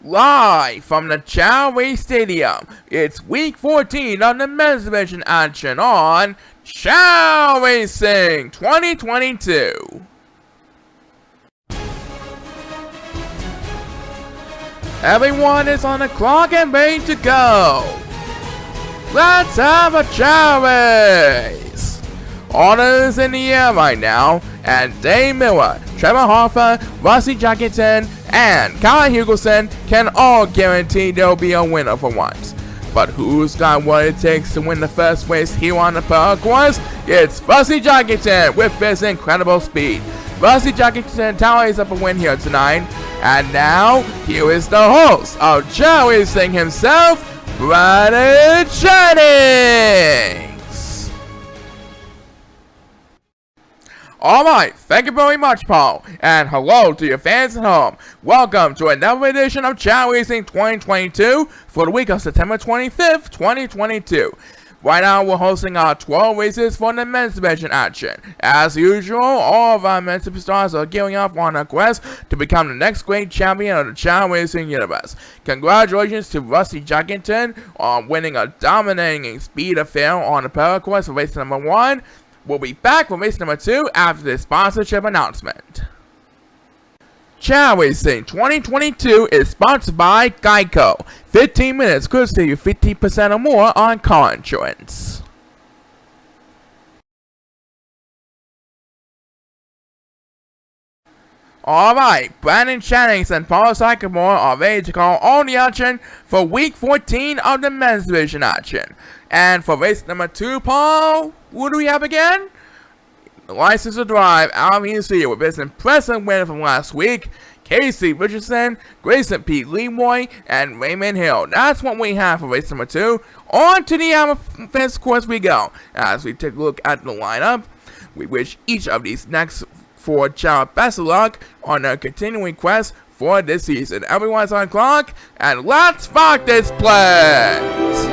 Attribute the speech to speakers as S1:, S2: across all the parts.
S1: Live from the Chao Stadium, it's week 14 of the men's division action on Chao Racing 2022. Everyone is on the clock and ready to go. Let's have a Chao race. Honors in the air right now, and Dave Miller, Trevor Hoffa, Rusty Jackson, and Kyle Hugelson can all guarantee there'll be a winner for once. But who's got what it takes to win the first race here on the Pearl course? It's Rusty Jackson with his incredible speed. Rusty Jackson tallies up a win here tonight. And now, here is the host of Chao Racing himself, Brandon Jennings. Alright, thank you very much, Paul, and hello to your fans at home. Welcome to another edition of Chao Racing 2022 for the week of September 25th, 2022. Right now, we're hosting our 12 races for the men's division action. As usual, all of our men's superstars are gearing up on a quest to become the next great champion of the Chao Racing universe. Congratulations to Rusty Jackson on winning a dominating speed affair on the Pearl course for race number 1. We'll be back for race number 2 after this sponsorship announcement. Chao Racing 2022 is sponsored by Geico. 15 minutes could save you 50% or more on car insurance. Alright, Brandon Jennings and Paul Sycamore are ready to call all the action for week 14 of the men's division action. And for race number 2, Paul, who do we have again? The license to drive out of here with this impressive win from last week. Casey Richardson, Grayson P. Leroy, and Raymond Hill. That's what we have for race number 2. On to the fence course we go. As we take a look at the lineup, we wish each of these next 4 Chao best of luck on their continuing quest for this season. Everyone's on clock, and let's rock this place!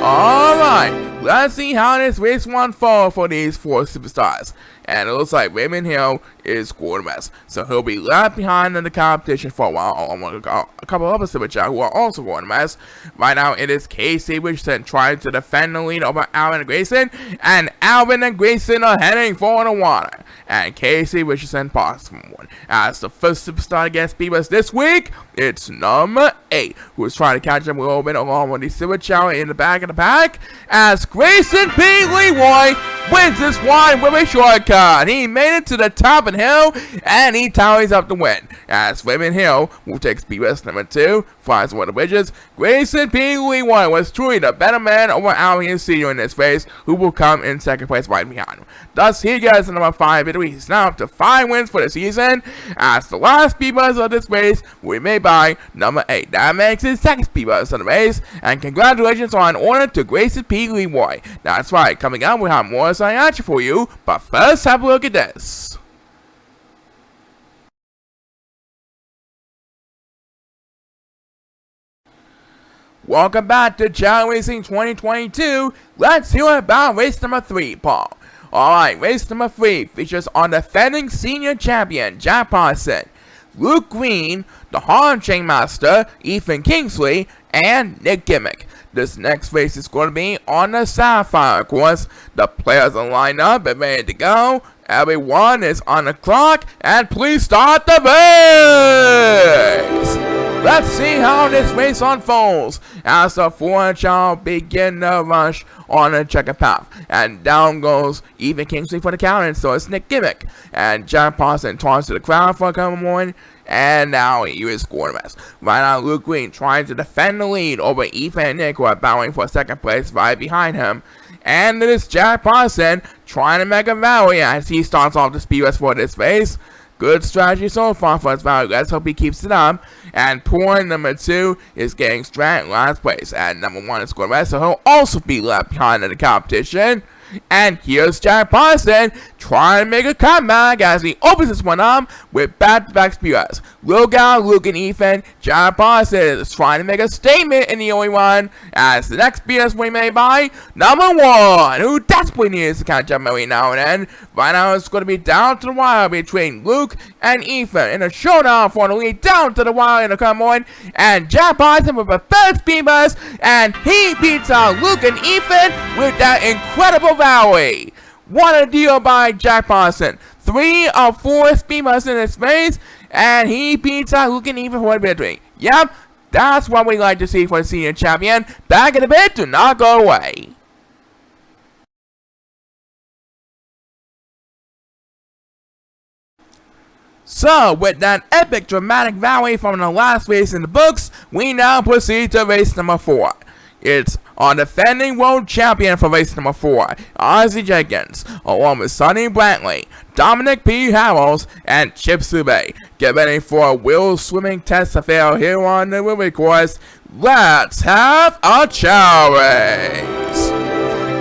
S1: Alright, let's see how this race will unfold for these 4 superstars. And it looks like Raymond Hill is quarterback, so he'll be left behind in the competition for a while, along with a couple of other superstars who are also quarterbacks. Right now, it is Casey Richardson trying to defend the lead over Alvin and Grayson, and Alvin and Grayson are heading for the water. And Casey Richardson passes from one. As the first superstar to get speed boost this week, it's number 8, who is trying to catch him a little bit along with the Silver Chao in the back of the pack, as Grayson P. Leroy wins this one with a shortcut. He made it to the top of the hill, and he tallies up the win. As Raymond Hill will take speed boost number 2, flies over the bridges. Grayson P. Leroy was truly the better man over Alvin Sr. in this race, who will come in second place right behind him. Thus, he gets the number 5 victory. He's now up to 5 wins for the season, as the last speed boost of this race will be made by number 8. That makes his second speed boost of the race, and congratulations are in order to Grayson P. Leroy. That's right, coming up we have more exciting action for you, but first have a look at this. Welcome back to Chao Racing 2022. Let's hear about race number 3, Paul. Alright, race number 3 features our defending senior champion, Jack Parson, Luke Green, the Harlem Chain Master, Ethan Kingsley, and Nick Gimmick. This next race is going to be on the Sapphire course. The players are lined up and ready to go. Everyone is on the clock, and please start the race! Let's see how this race unfolds as the 4 Chao begin the rush on a checkered path. And down goes Ethan Kingsley for the count, and so it's Nick Gimmick. And Jack Parson turns to the crowd for a couple more. And now he is quarterback. Right now, Luke Green trying to defend the lead over Ethan and Nick, who are battling for second place right behind him. And it is Jack Parson trying to make a rally as he starts off the speed race for this race. Good strategy so far for his rally. Let's hope he keeps it up. And point number 2 is getting straight last place. And number 1 is quarterback, so he'll also be left behind in the competition. And here's Jack Parson trying to make a comeback as he opens this one up with back-to-back speed race. Look out, Luke and Ethan. John Boss is trying to make a statement in the only one as the next BS we made by number 1, who desperately needs to catch up every now and then. Right now it's going to be down to the wire between Luke and Ethan in a showdown for the lead down to the wire in the come on. And Jack Boston with a third speed bus, and he beats out Luke and Ethan with that incredible valley. What a deal by Jack Boston. 3 of 4 speed busts in his face, and he beats out Luke and Ethan for a victory. Yep, that's what we like to see for the senior champion. Back in a bit, do not go away. So, with that epic dramatic valley from the last race in the books, we now proceed to race number 4. It's our defending world champion for race number 4, Ozzy Jenkins, along with Sonny Brantley, Dominic P. Harrells, and Chip Sube. Get ready for a wheel swimming test affair here on the movie course. Let's have a Chao race!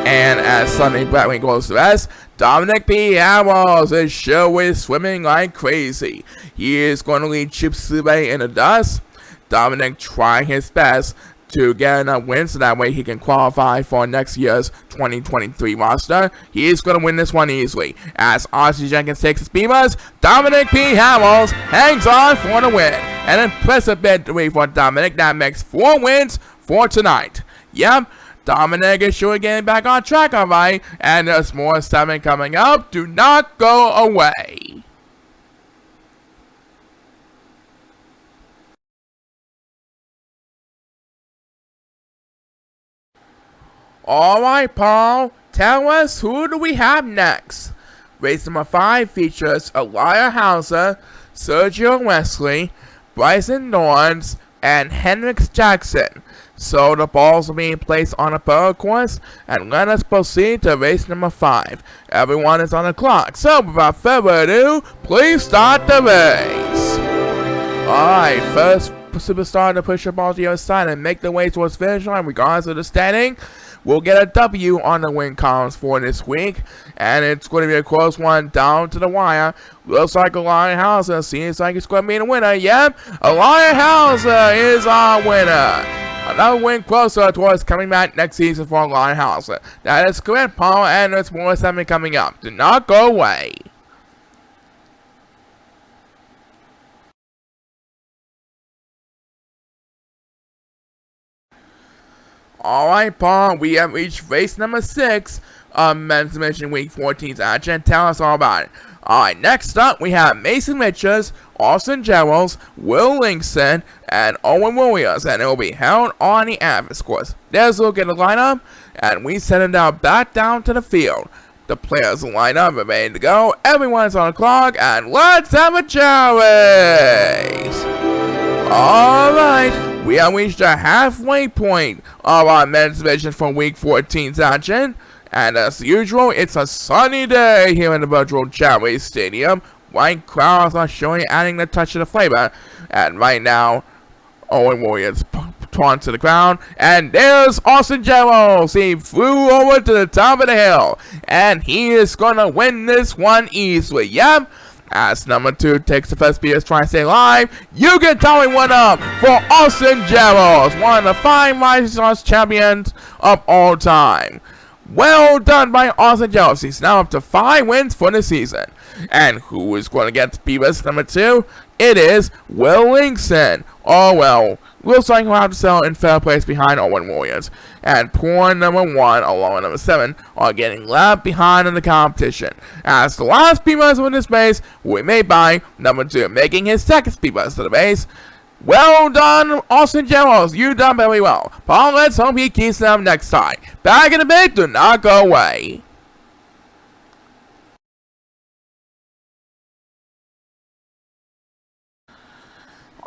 S1: And as Sonny Brantley goes to rest, Dominic P. Harrells is sure swimming like crazy. He is going to lead Chip Sube in the dust. Dominic trying his best to get enough wins so that way he can qualify for next year's 2023 roster. He is going to win this one easily. As Ozzy Jenkins takes his beamers, Dominic P. Harrells hangs on for the win. An impressive victory for Dominic that makes 4 wins for tonight. Yep, Dominic is sure getting back on track, alright, and there's more stuff coming up. Do not go away. Alright, Paul, tell us who do we have next? Race number 5 features Elijah Hauser, Sergio Wesley, Bryson Norns, and Hendrix Jackson. So the balls are being placed on a parallel course, and let us proceed to race number 5. Everyone is on the clock, so without further ado, please start the race. Alright, first superstar to push the ball to the other side and make the way towards finish line regardless of the standing will get a W on the win columns for this week, and it's going to be a close one down to the wire. Looks like Elijah Hauser seems like it's going to be the winner. Yep, Elijah Hauser is our winner. Another win closer towards coming back next season for Elijah Hauser. That is correct, Paul, and there's more something coming up. Do not go away. Alright, Paul, we have reached race number 6 of Men's Division Week 14's action. Tell us all about it. Alright, next up we have Mason Richards, Austin Geralds, Will Linkson, and Owen Williams, and it will be held on the Avis course. There's a look at the lineup, and we send them down back down to the field. The players line up and ready to go. Everyone's on the clock, and let's have a Chao race! Alright. We have reached the halfway point of our men's division for week 14's action, and as usual, it's a sunny day here in the virtual Chao Stadium. White crowds are showing adding the touch of the flavor, and right now, Owen Williams taunts to the ground, and there's Austin Geralds. He flew over to the top of the hill, and he is gonna win this one easily. Yep. As number 2 takes the first beat, trying to stay alive, you can tell me one up for Austin Geralds, one of the 5 Rising Stars champions of all time. Well done by Austin Geralds. He's now up to 5 wins for the season. And who is going to get the Beavers number 2? It is Will Linkson. Oh well, looks like he'll have to settle in third place behind Owen Williams. And poor number 1, along with number 7, are getting left behind in the competition. As the last Beavers in this race will be made by number 2, making his second Beavers to the race. Well done, Austin Geralds. You done very well. Paul, let's hope he keeps them next time. Back in a bit, do not go away.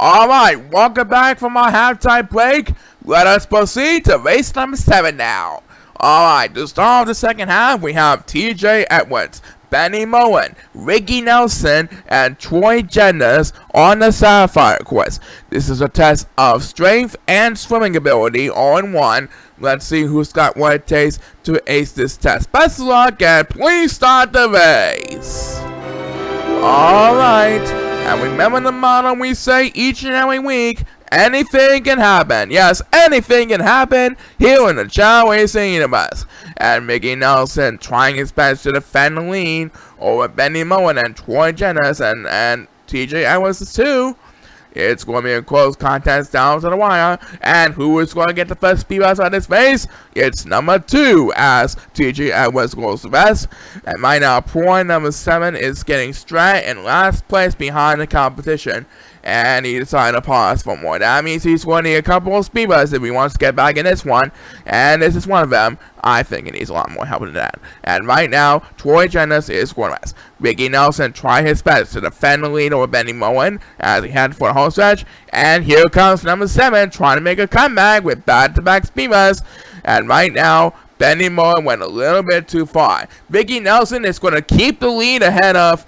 S1: Alright, welcome back from our halftime break. Let us proceed to race number 7 now. Alright, to start off the second half, we have TJ Edwards, Benny Mullen, Ricky Nelson, and Troy Jenners on the Sapphire course. This is a test of strength and swimming ability all in one. Let's see who's got what it takes to ace this test. Best of luck, and please start the race. Alright. And remember the motto we say each and every week, anything can happen. Yes, anything can happen here in the Chao Racing universe. And Mickey Nelson trying his best to defend the lead over Benny Moen and Troy Jennings and TJ Edwards too. It's going to be a close contest down to the wire. And who is going to get the first speed bus out of this race? It's number 2 as TJ Edwards goes the best. And right now, point number 7 is getting straight in last place behind the competition. And he decided to pause for more. That means he's going to need a couple of speed buses if he wants to get back in this one. And this is one of them. I think it needs a lot more help than that. And right now, Troy Jennings is going west. Ricky Nelson tried his best to defend the lead over Benny Moen as he headed for the home stretch. And here comes number 7 trying to make a comeback with back-to-back speed buses. And right now, Benny Moen went a little bit too far. Ricky Nelson is going to keep the lead ahead of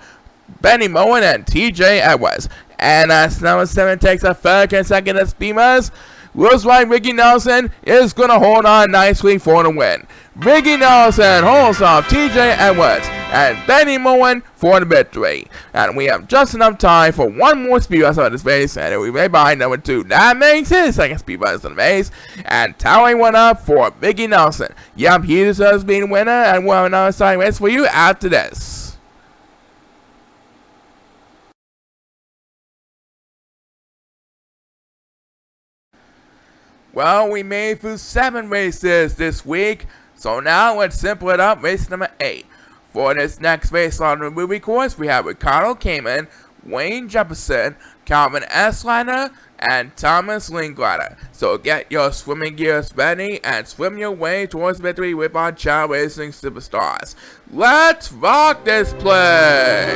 S1: Benny Moen and TJ Edwards. And as number 7 takes a third consecutive speed bus, looks like Ricky Nelson is going to hold on nicely for the win. Ricky Nelson holds off TJ Edwards and Benny Moen for the victory. And we have just enough time for one more speed bus out of this race, and we may buy number 2. That makes his second speed bus in the race. And towering one up for Ricky Nelson. Yep, he deserves being the winner, and we'll have another exciting race for you after this. Well, we made it through 7 races this week, so now let's simple it up. Race number 8. For this next race on the movie course, we have Ricardo Cayman, Wayne Jefferson, Calvin Esliner, and Thomas Linklater. So get your swimming gears ready and swim your way towards victory with our Chao Racing superstars. Let's rock this place!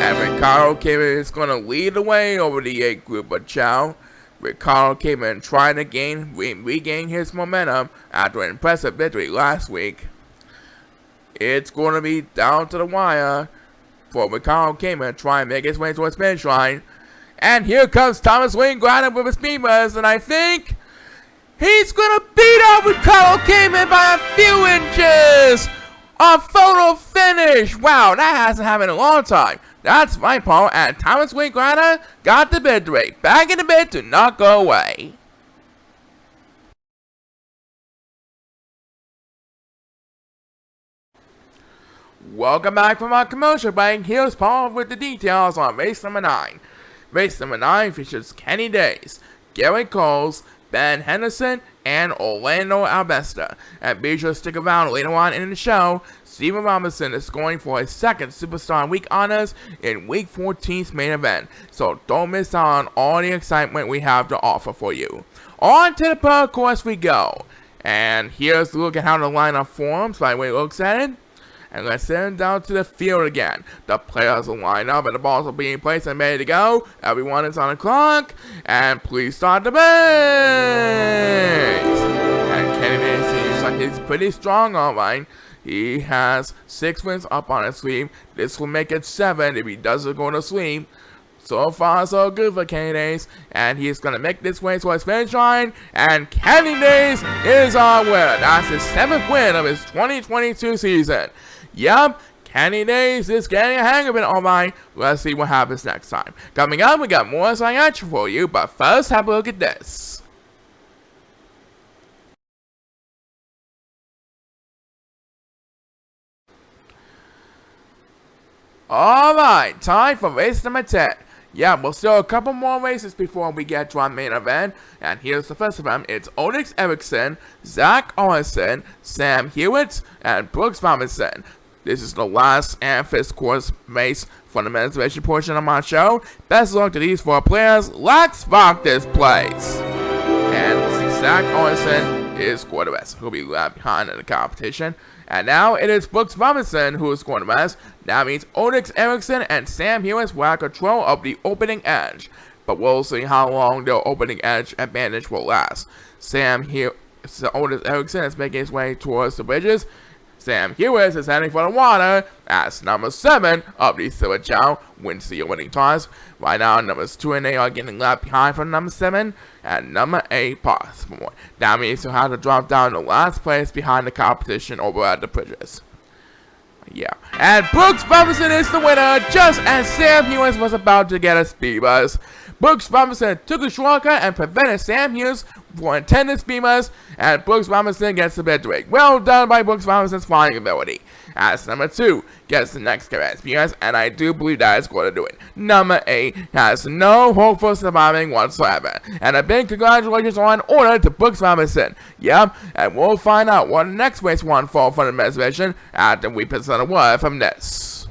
S1: And Ricardo Cayman is going to lead the way over the 8 group of Chao. Ricardo Cayman trying to regain his momentum after an impressive victory last week. It's going to be down to the wire for Ricardo Cayman trying to make his way towards the finish line. And here comes Thomas Linklater with a speed bus, and I think he's going to beat out Ricardo Cayman by a few inches. A photo finish. Wow, that hasn't happened in a long time. That's my Paul, and Thomas Linklater got the victory. Back in the bid to not go away. Welcome back from our commercial break. Here's Paul with the details on race number 9. Race number 9 features Kenny Days, Gary Coles, Ben Henderson, and Orlando Albesta. And be sure to stick around later on in the show. Steven Robinson is going for his second Superstar Week honors in Week 14's main event. So don't miss out on all the excitement we have to offer for you. On to the pro course we go. And here's a look at how the lineup forms by the way it looks at it. And let's send down to the field again. The players will line up and the balls are being placed and ready to go. Everyone is on the clock. And please start the race. And Kennedy seems like he's pretty strong, alright. He has 6 wins up on his sleeve. This will make it 7 if he doesn't go to sleep. So far, so good for Kenny Days. And he's going to make this way to his finish line. And Kenny Days is our winner. That's his 7th win of his 2022 season. Yup, Kenny Days is getting a hang of it, alright. Let's see what happens next time. Coming up, we got more exciting action for you. But first, have a look at this. Alright, time for race number 10. Yeah, we'll still a couple more races before we get to our main event. And here's the first of them. It's Onyx Erickson, Zach Orson, Sam Hewitt, and Brooks Robinson. This is the last and fifth course race for the men's racing portion of my show. Best of luck to these 4 players. Let's rock this place. And Zach Orson is quarterback. He'll be left behind in the competition. And now it is Brooks Robinson who is quarterback. That means Onyx Erickson and Sam Hewitt will have control of the opening edge. But we'll see how long their opening edge advantage will last. Onyx Erickson is making his way towards the bridges. Sam Hewitt is heading for the water as number 7 of the Silver Chao wins the opening toss. Right now, numbers 2 and 8 are getting left behind from number 7, and number 8 pass for more. That means he'll have to drop down to last place behind the competition over at the bridges. Yeah. And Brooks Robinson is the winner, just as Sam Hewins was about to get a speed buzz. Brooks Robinson took a shortcut and prevented Sam Hewins from intended speed buzz, and Brooks Robinson gets the victory. Well done by Brooks Robinson's flying ability. As number 2 gets the next command speed buzz, and I do believe that is going to do it. Number 8 has no hope for surviving whatsoever. And a big congratulations on order to Brooks Robinson. Yep, and we'll find out what the next race won for the reservation after we present a word from this.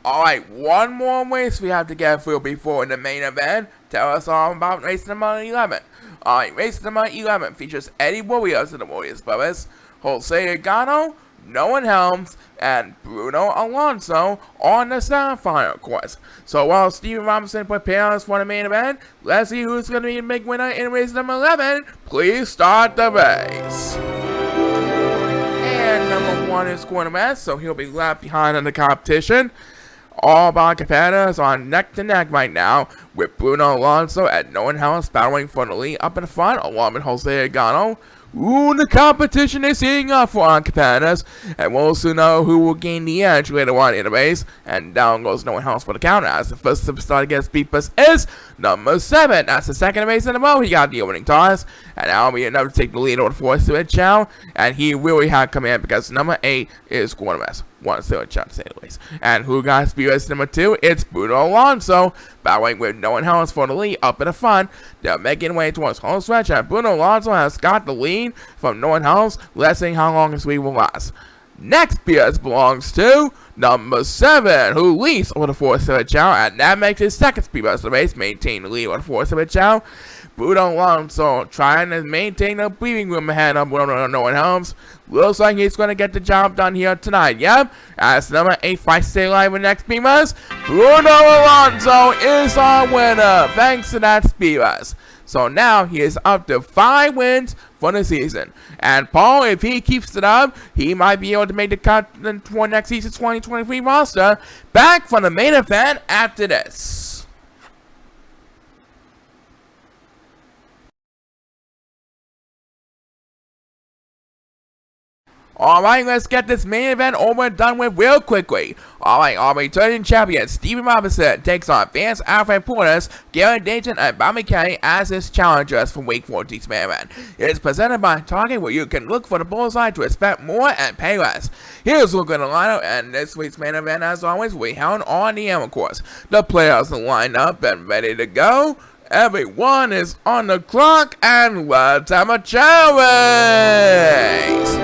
S1: Alright, one more race we have to get through before the main event. Tell us all about race number 11. Alright, race number 11 features Eddie Warriors of the Warriors Brothers, Jose Agano, Noah Helms, and Bruno Alonso on the semifinal course. So while Steven Robinson prepares for the main event, let's see who's going to be the big winner in race number 11. Please start the race. And number 1 is going to rest, so he'll be left behind in the competition. All of our competitors are neck to neck right now, with Bruno Alonso and Noah Helms battling for the lead up in the front, along with Jose Agano. Ooh, the competition is heating up for our competitors, and we'll soon know who will gain the edge later on in the race. And down goes Noah Helms for the counter, as the first superstar to get speed boost is number 7. That's the second race in a row. He got the opening toss, and now we enough to take the lead over the 4th Chao, and he really had come in because number 8 is going to rest. 1-0 Chao to say the least. And who got speed boost number 2? It's Bruno Alonso, battling with Noah Helms for the lead up in the front. They're making way towards home stretch, and Bruno Alonso has got the lead from Noah Helms. Let's see how long this lead will last. Next BS belongs to number 7, who leads over the 4th Chao, and that makes his second speed boost of the race, maintain the lead over the 4th Chao. Bruno Alonso trying to maintain the breathing room ahead of Noah Helms. Looks like he's going to get the job done here tonight, yep. As number 8 fights stay alive with next speed boost, Bruno Alonso is our winner, thanks to that speed boost. So now he is up to 5 wins for the season. And Paul, if he keeps it up, he might be able to make the cut for next season's 2023 roster. Back from the main event after this. Alright, let's get this main event over and done with real quickly. Alright, our returning champion, Steven Robinson, takes on Vance Alfred Portis, Garrett Dayton, and Bobby Kay as his challengers for Week 14's main event. It is presented by Target, where you can look for the bullseye to expect more and pay less. Here's looking at the lineup, and this week's main event, as always, will be held on the Emerald course. The players are lined up and ready to go. Everyone is on the clock, and let's have a Chao race!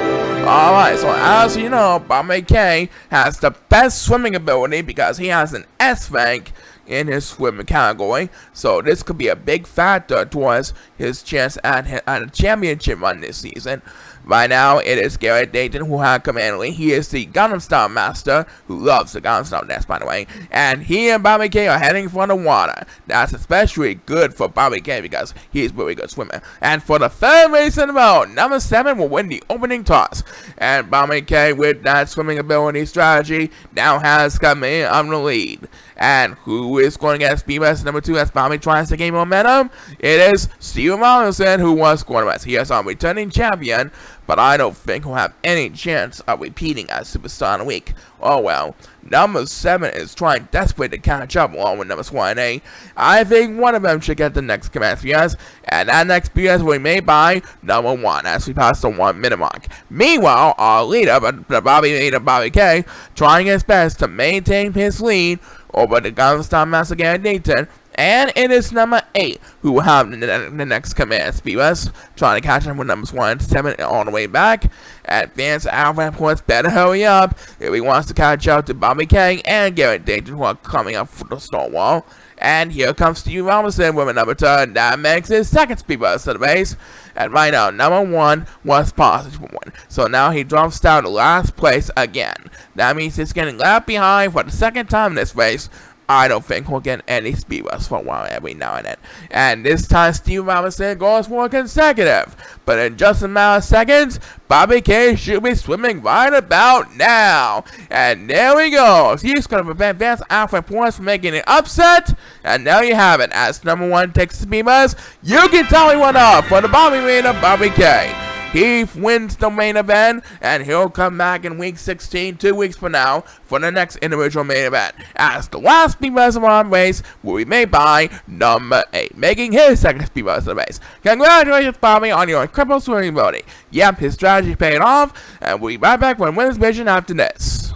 S1: Alright, so as you know, Bobby Kay has the best swimming ability because he has an S rank in his swimming category. So this could be a big factor towards his chance at a championship run this season. Right now, it is Garrett Dayton who had command lead. He is the Gangnam Style master, who loves the Gangnam Style dance, by the way. And he and Bobby Kay are heading for the water. That's especially good for Bobby Kay because he is a really good swimmer. And for the 3rd race in a row, number 7 will win the opening toss. And Bobby Kay, with that swimming ability strategy, now has come in on the lead. And who is going to get speed boost number 2 as Bobby tries to gain momentum? It is Steven Robinson, who was going to rest. He is our returning champion, but I don't think he'll have any chance of repeating as Superstar of the Week. Oh well. Number 7 is trying desperately to catch up along with numbers 1 and 8. I think one of them should get the next command PS, and that next PS will be made by number 1 as we pass the 1 minute mark. Meanwhile, our leader, Bobby Kay, trying his best to maintain his lead over the Gangnam Style master Garrett Dayton. And it is number 8 who will have the next command speed boost, trying to catch him with numbers 1 and 7 on the way back. Advance Alfred Portis better hurry up if he wants to catch up to Bobby Kay and Garrett Dayton, who are coming up for the stone wall. And here comes Steven Robinson with a number 2. That makes his second speed boost of the race. And right now, number 1 was positive 1. So now he drops down to last place again. That means he's getting left behind for the 2nd time in this race. I don't think we'll get any speed bumps for a while every now and then. And this time, Steve Robinson goes for a consecutive. But in just a matter of seconds, Bobby K should be swimming right about now. And there we go. He's going to prevent Vance Alfred Porras from making an upset. And there you have it. As number 1 takes the speed bumps, you can tell he went off for the Bobby Reed of Bobby K. He wins the main event, and he'll come back in week 16, 2 weeks from now, for the next individual main event, as the last Speed Buzz race will be made by number 8, making his second Speed Buzz race. Congratulations, Bobby, on your incredible swimming ability. Yep, his strategy paid off, and we'll be right back for a winner's vision after this.